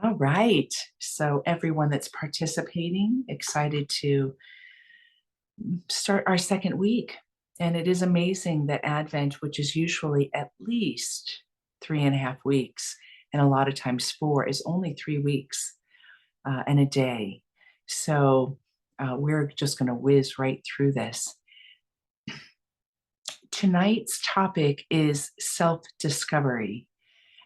All right. So, everyone that's participating, excited to start our second week. And it is amazing that Advent, which is usually at least 3.5 weeks, and a lot of times four, is only 3 weeks and a day. So, we're just going to whiz right through this. Tonight's topic is self discovery.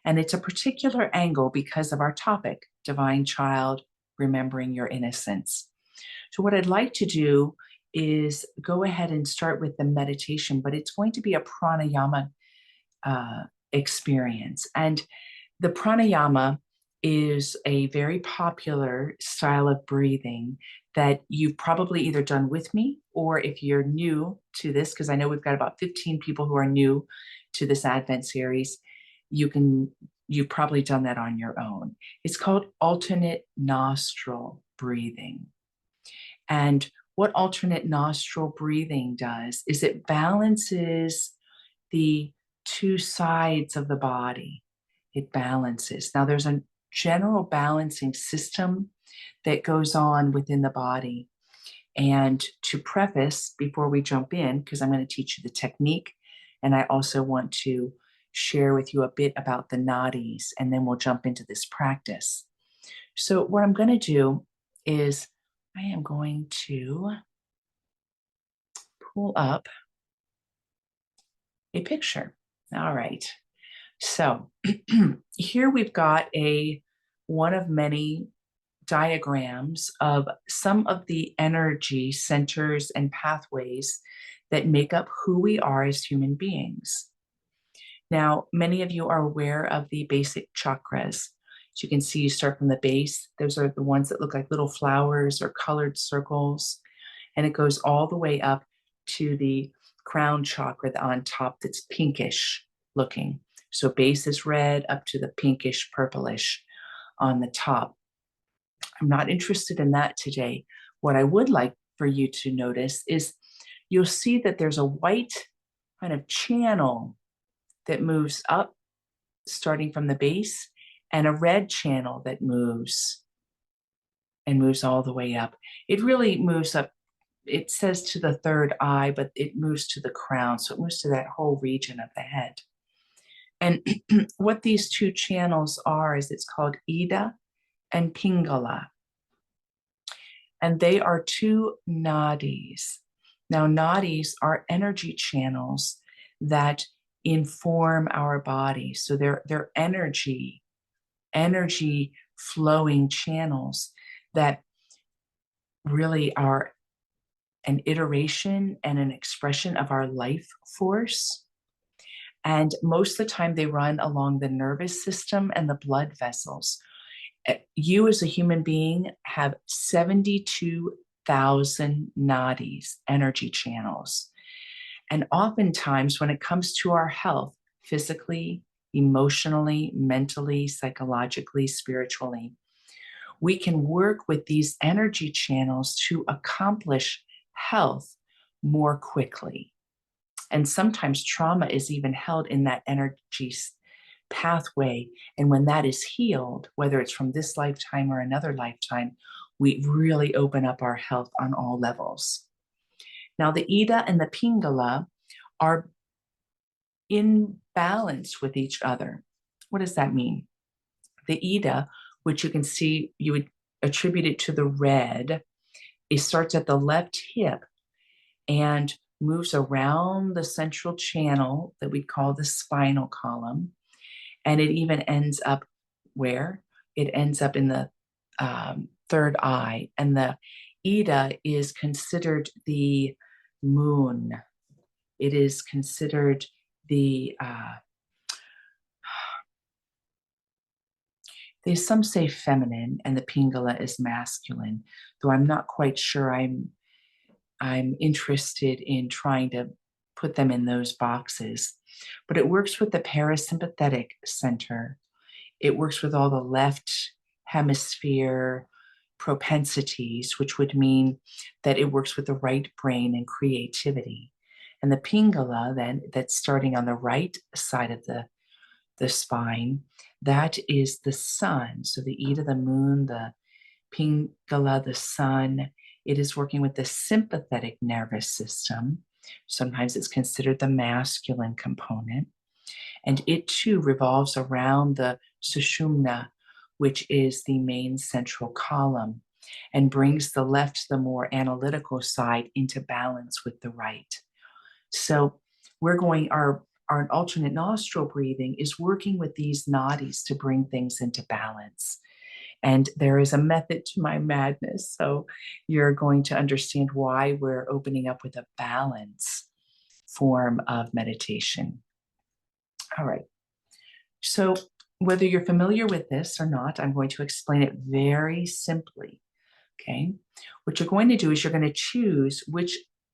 And it's a particular angle because of our topic, divine child, remembering your innocence. So, what I'd like to do is go ahead and start with the meditation, but it's going to be a pranayama experience. And the pranayama is a very popular style of breathing that you've probably either done with me, or if you're new to this, because I know we've got about 15 people who are new to this Advent series, you've probably done that on your own. It's called alternate nostril breathing. And what alternate nostril breathing does is it balances the two sides of the body. It balances. Now, there's a general balancing system that goes on within the body. And to preface, before we jump in, because I'm going to teach you the technique, and I also want to share with you a bit about the nadis, and then we'll jump into this practice. So, what I'm going to do is I am going to pull up a picture. All right. So here we've got one of many diagrams of some of the energy centers and pathways that make up who we are as human beings. Now, many of you are aware of the basic chakras. As you can see, you start from the base. Those are the ones that look like little flowers or colored circles. And it goes all the way up to the crown chakra on top that's pinkish looking. So base is red up to the pinkish purplish on the top. I'm not interested in that today. What I would like for you to notice is you'll see that there's a white kind of channel that moves up starting from the base, and a red channel that moves all the way up. It really moves up. It says to the third eye, but it moves to the crown. So it moves to that whole region of the head. And what these two channels are is it's called Ida and Pingala. And they are two nadis. Now, nadis are energy channels that inform our body. So they're energy flowing channels that really are an iteration and an expression of our life force. And most of the time they run along the nervous system and the blood vessels. You as a human being have 72,000 nadis, energy channels. And oftentimes when it comes to our health, physically, emotionally, mentally, psychologically, spiritually, we can work with these energy channels to accomplish health more quickly. And sometimes trauma is even held in that energy pathway. And when that is healed, whether it's from this lifetime or another lifetime, we really open up our health on all levels. Now, the Ida and the Pingala are in balance with each other. What does that mean? The Ida, which you can see, you would attribute it to the red, it starts at the left hip and moves around the central channel that we call the spinal column. And it even ends up where? It ends up in the third eye. And the Ida is considered the moon. It is considered some say feminine, and the Pingala is masculine, though I'm not quite sure I'm interested in trying to put them in those boxes. But it works with the parasympathetic center. It works with all the left hemisphere propensities, which would mean that it works with the right brain and creativity. And the Pingala, then, that's starting on the right side of the the spine. That is the sun. So the Ida, the moon, the Pingala, the sun. It is working with the sympathetic nervous system. Sometimes it's considered the masculine component. And it too revolves around the Sushumna, which is the main central column, and brings the left, the more analytical side, into balance with the right. So we're going, our alternate nostril breathing is working with these nadis to bring things into balance. And there is a method to my madness. So you're going to understand why we're opening up with a balance form of meditation. All right. So whether you're familiar with this or not, I'm going to explain it very simply. Okay. What you're going to do is you're going to choose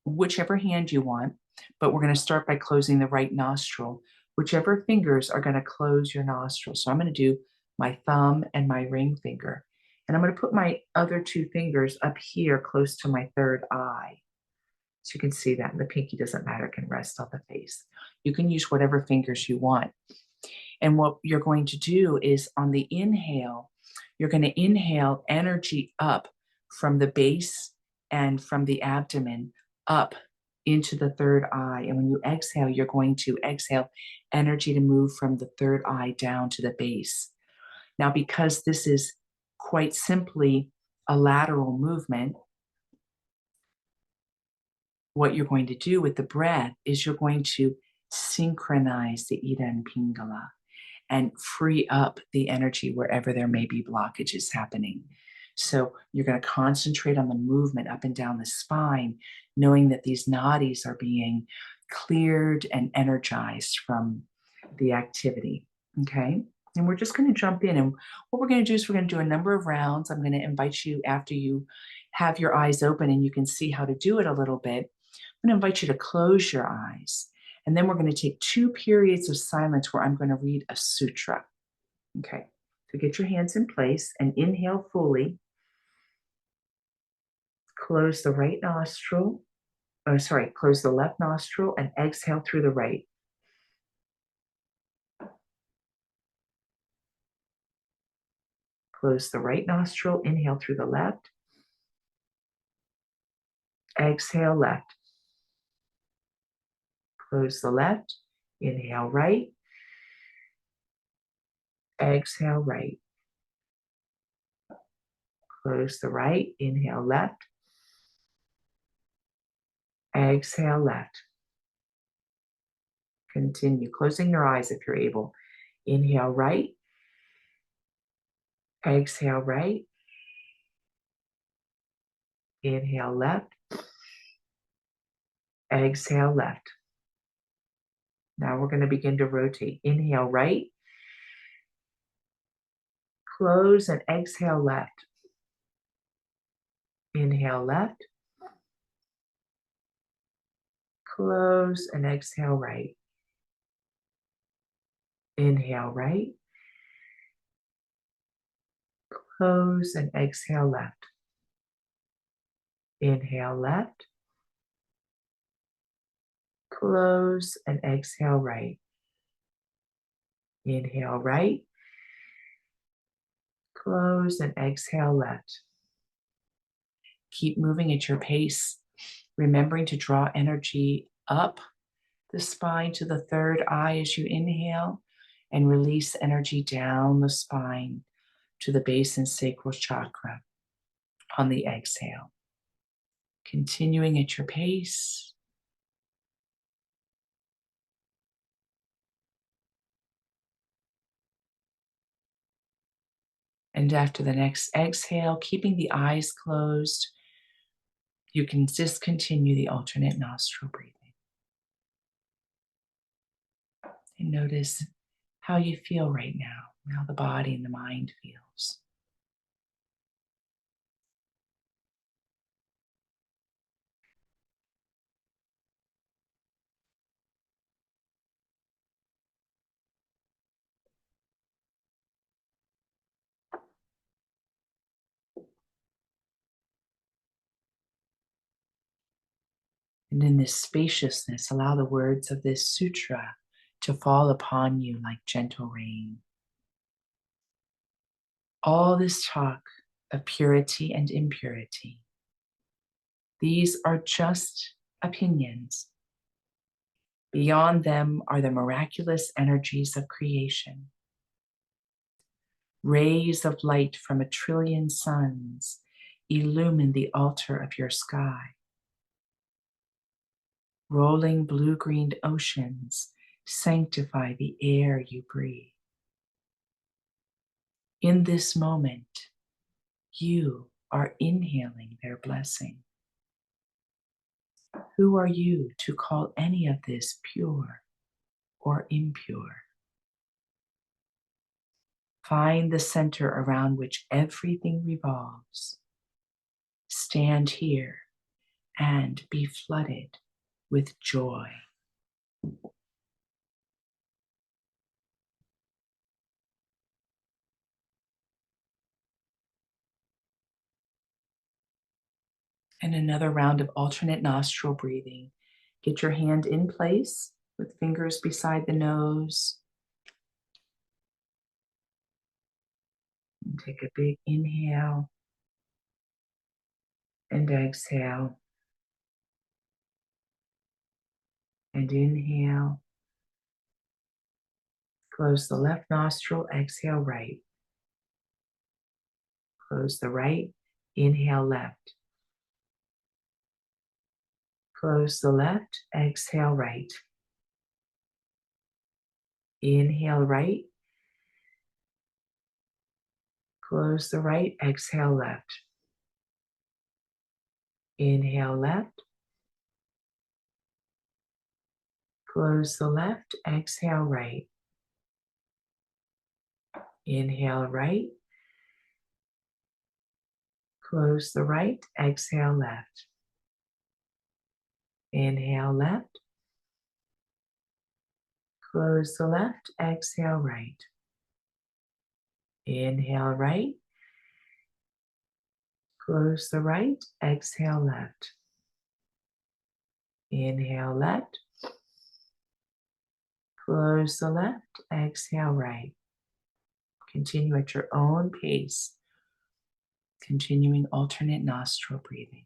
whichever hand you want, but we're going to start by closing the right nostril. Whichever fingers are going to close your nostril. So I'm going to do my thumb and my ring finger. And I'm going to put my other two fingers up here close to my third eye. So you can see that. And the pinky doesn't matter, it can rest on the face. You can use whatever fingers you want. And what you're going to do is on the inhale, you're going to inhale energy up from the base and from the abdomen up into the third eye. And when you exhale, you're going to exhale energy to move from the third eye down to the base. Now, because this is quite simply a lateral movement, what you're going to do with the breath is you're going to synchronize the Ida and Pingala and free up the energy wherever there may be blockages happening. So you're going to concentrate on the movement up and down the spine, knowing that these nadis are being cleared and energized from the activity. Okay. And we're just going to jump in. And what we're going to do is we're going to do a number of rounds. I'm going to invite you, after you have your eyes open and you can see how to do it a little bit, I'm going to invite you to close your eyes. And then we're going to take 2 periods of silence where I'm going to read a sutra. Okay. So get your hands in place and inhale fully. Close the right nostril. Close the left nostril and exhale through the right. Close the right nostril, inhale through the left. Exhale left. Close the left, inhale right. Exhale right. Close the right, inhale left. Exhale left. Continue closing your eyes if you're able. Inhale right. Exhale right. Inhale left. Exhale left. Now we're going to begin to rotate. Inhale right. Close and exhale left. Inhale left. Close and exhale right. Inhale right. Close and exhale left. Inhale left. Close and exhale right. Inhale right. Close and exhale left. Keep moving at your pace, remembering to draw energy up the spine to the third eye as you inhale, and release energy down the spine to the base and sacral chakra on the exhale. Continuing at your pace. And after the next exhale, keeping the eyes closed, you can discontinue the alternate nostril breathing. And notice how you feel right now, how the body and the mind feels. And in this spaciousness, allow the words of this sutra to fall upon you like gentle rain. All this talk of purity and impurity, these are just opinions. Beyond them are the miraculous energies of creation. Rays of light from 1,000,000,000 suns illumine the altar of your sky. Rolling blue-green oceans sanctify the air you breathe. In this moment, you are inhaling their blessing. Who are you to call any of this pure or impure? Find the center around which everything revolves. Stand here and be flooded with joy. And another round of alternate nostril breathing. Get your hand in place with fingers beside the nose. And take a big inhale and exhale. And inhale. Close the left nostril, exhale right. Close the right, inhale left. Close the left, exhale right. Inhale right. Close the right, exhale left. Inhale left. Close the left, exhale right. Inhale right. Close the right, exhale left. Inhale left. Close the left, exhale right. Inhale right. Close the right, exhale left. Inhale left. Close the left, exhale right. Continue at your own pace, continuing alternate nostril breathing.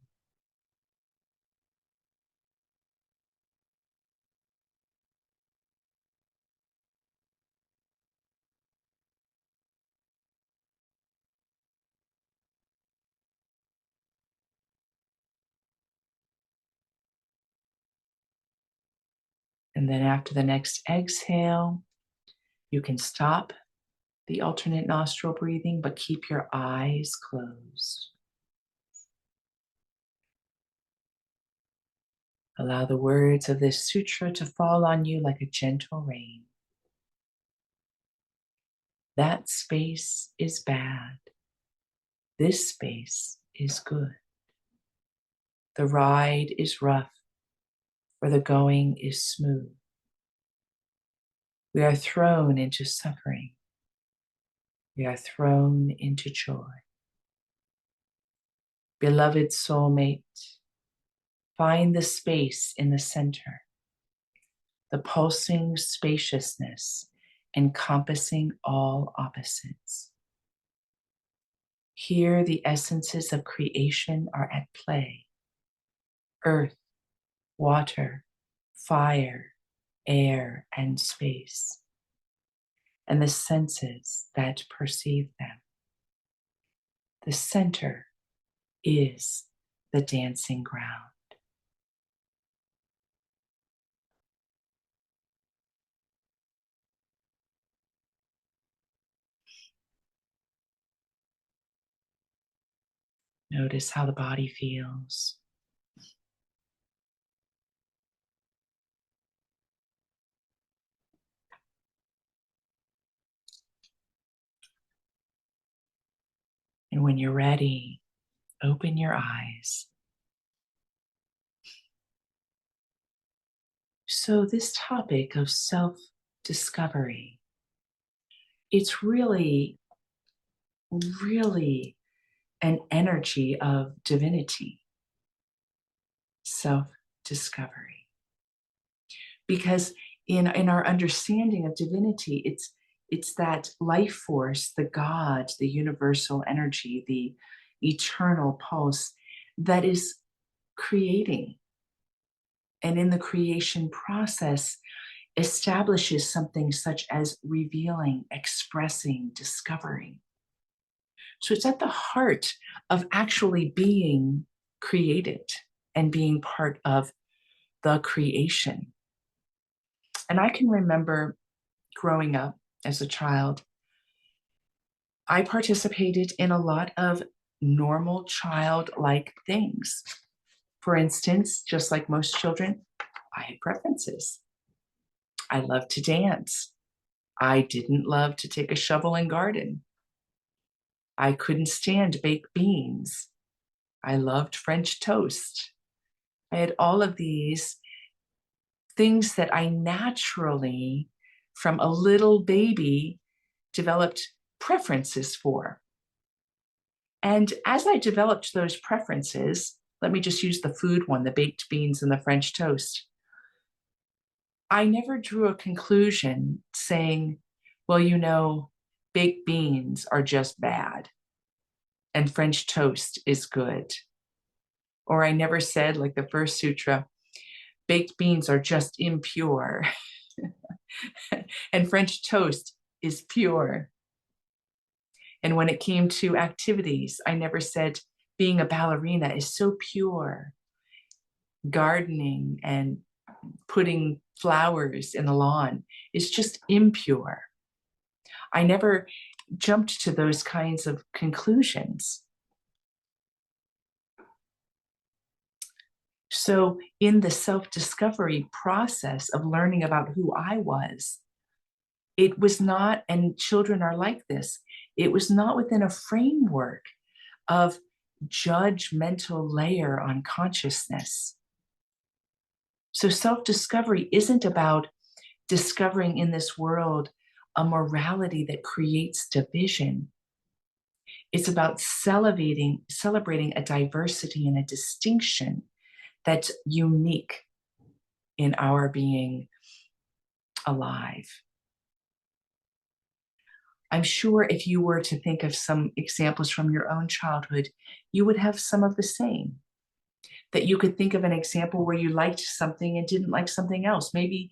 And then after the next exhale, you can stop the alternate nostril breathing, but keep your eyes closed. Allow the words of this sutra to fall on you like a gentle rain. That space is bad. This space is good. The ride is rough, for the going is smooth. We are thrown into suffering. We are thrown into joy. Beloved soulmate, find the space in the center, the pulsing spaciousness encompassing all opposites. Here, the essences of creation are at play. Earth, water, fire, air, and space, and the senses that perceive them. The center is the dancing ground. Notice how the body feels. And when you're ready, open your eyes. So this topic of self-discovery, it's really an energy of divinity, self-discovery. Because in our understanding of divinity, it's that life force, the God, the universal energy, the eternal pulse that is creating, and in the creation process establishes something such as revealing, expressing, discovering. So it's at the heart of actually being created and being part of the creation. And I can remember growing up as a child, I participated in a lot of normal childlike things. For instance, just like most children, I had preferences. I loved to dance. I didn't love to take a shovel and garden. I couldn't stand baked beans. I loved French toast. I had all of these things that I naturally, from a little baby, developed preferences for. And as I developed those preferences, let me just use the food one, the baked beans and the French toast. I never drew a conclusion saying, well, you know, baked beans are just bad and French toast is good. Or I never said, like the first sutra, baked beans are just impure and French toast is pure. And when it came to activities, I never said being a ballerina is so pure. Gardening and putting flowers in the lawn is just impure. I never jumped to those kinds of conclusions. So in the self-discovery process of learning about who I was, it was not, and children are like this, it was not within a framework of judgmental layer on consciousness. So self-discovery isn't about discovering in this world a morality that creates division. It's about celebrating a diversity and a distinction that's unique in our being alive. I'm sure if you were to think of some examples from your own childhood, you would have some of the same. That you could think of an example where you liked something and didn't like something else. Maybe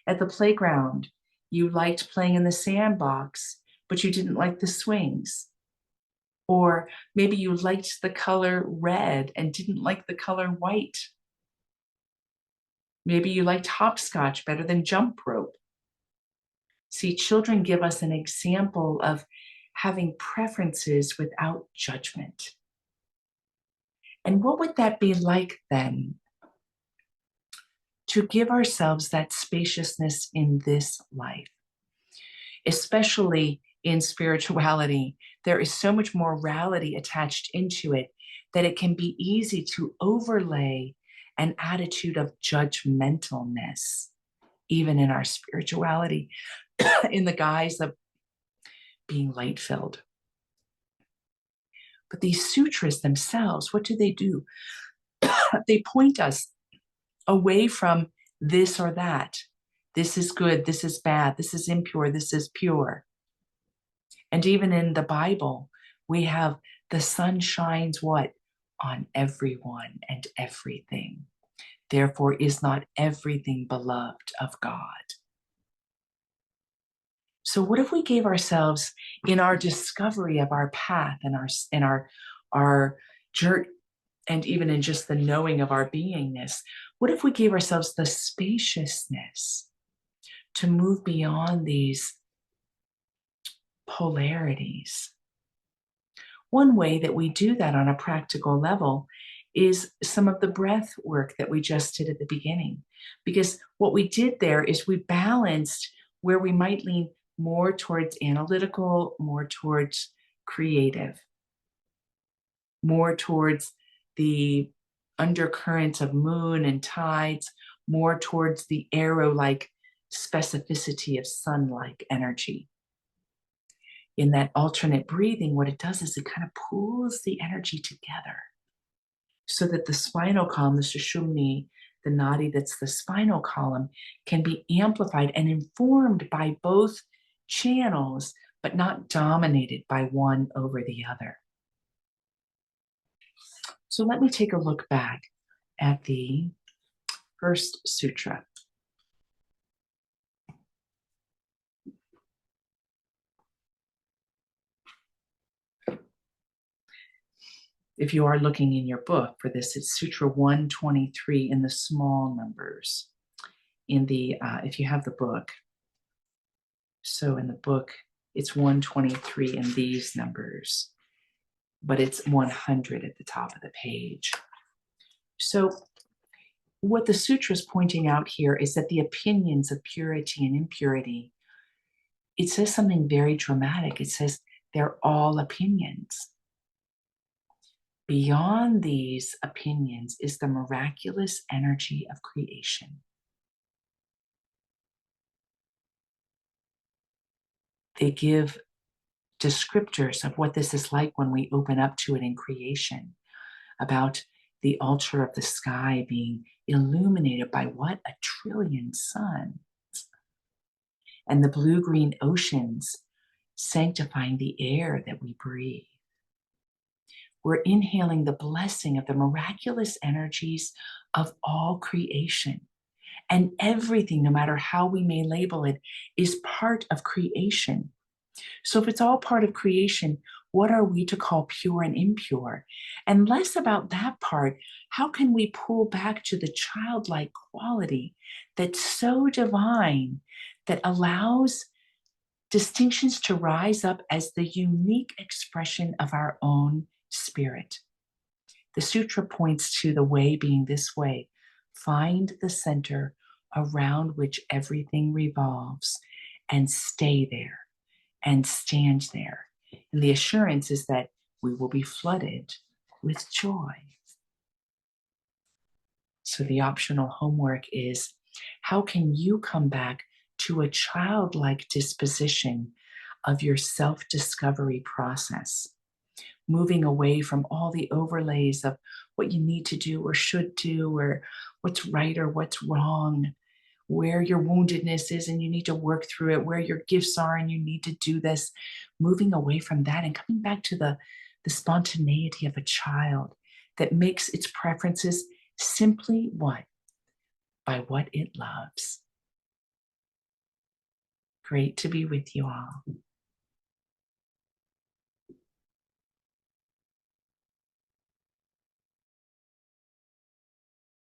at the playground, you liked playing in the sandbox, but you didn't like the swings. Or maybe you liked the color red and didn't like the color white. Maybe you liked hopscotch better than jump rope. See, children give us an example of having preferences without judgment. And what would that be like then? To give ourselves that spaciousness in this life, especially in spirituality, there is so much morality attached into it that it can be easy to overlay an attitude of judgmentalness, even in our spirituality, in the guise of being light-filled. But these sutras themselves, what do? They point us away from this or that. This is good, this is bad, this is impure, this is pure. And even in the Bible, we have the sun shines what? On everyone and everything. Therefore is not everything beloved of God. So what if we gave ourselves, in our discovery of our path and our journey, and even in just the knowing of our beingness, what if we gave ourselves the spaciousness to move beyond these polarities? One way that we do that on a practical level is some of the breath work that we just did at the beginning. Because what we did there is we balanced where we might lean more towards analytical, more towards creative, more towards the undercurrents of moon and tides, more towards the arrow-like specificity of sun-like energy. In that alternate breathing, what it does is it kind of pulls the energy together so that the spinal column, the sushumni, the nadi that's the spinal column, can be amplified and informed by both channels, but not dominated by one over the other. So let me take a look back at the first sutra. If you are looking in your book for this, it's Sutra 123 in the small numbers. In the if you have the book, so in the book it's 123 in these numbers, but it's 100 at the top of the page. So what the sutra is pointing out here is that the opinions of purity and impurity, it says something very dramatic. It says they're all opinions. Beyond these opinions is the miraculous energy of creation. They give descriptors of what this is like when we open up to it in creation, about the altar of the sky being illuminated by what? 1 trillion suns. And the blue-green oceans sanctifying the air that we breathe. We're inhaling the blessing of the miraculous energies of all creation. And everything, no matter how we may label it, is part of creation. So if it's all part of creation, what are we to call pure and impure? And less about that part, how can we pull back to the childlike quality that's so divine, that allows distinctions to rise up as the unique expression of our own spirit? The sutra points to the way being this way. Find the center around which everything revolves and stay there and stand there. And the assurance is that we will be flooded with joy. So the optional homework is, how can you come back to a childlike disposition of your self-discovery process? Moving away from all the overlays of what you need to do or should do, or what's right or what's wrong, where your woundedness is and you need to work through it, where your gifts are and you need to do this. Moving away from that and coming back to the spontaneity of a child that makes its preferences simply what? By what it loves. Great to be with you all.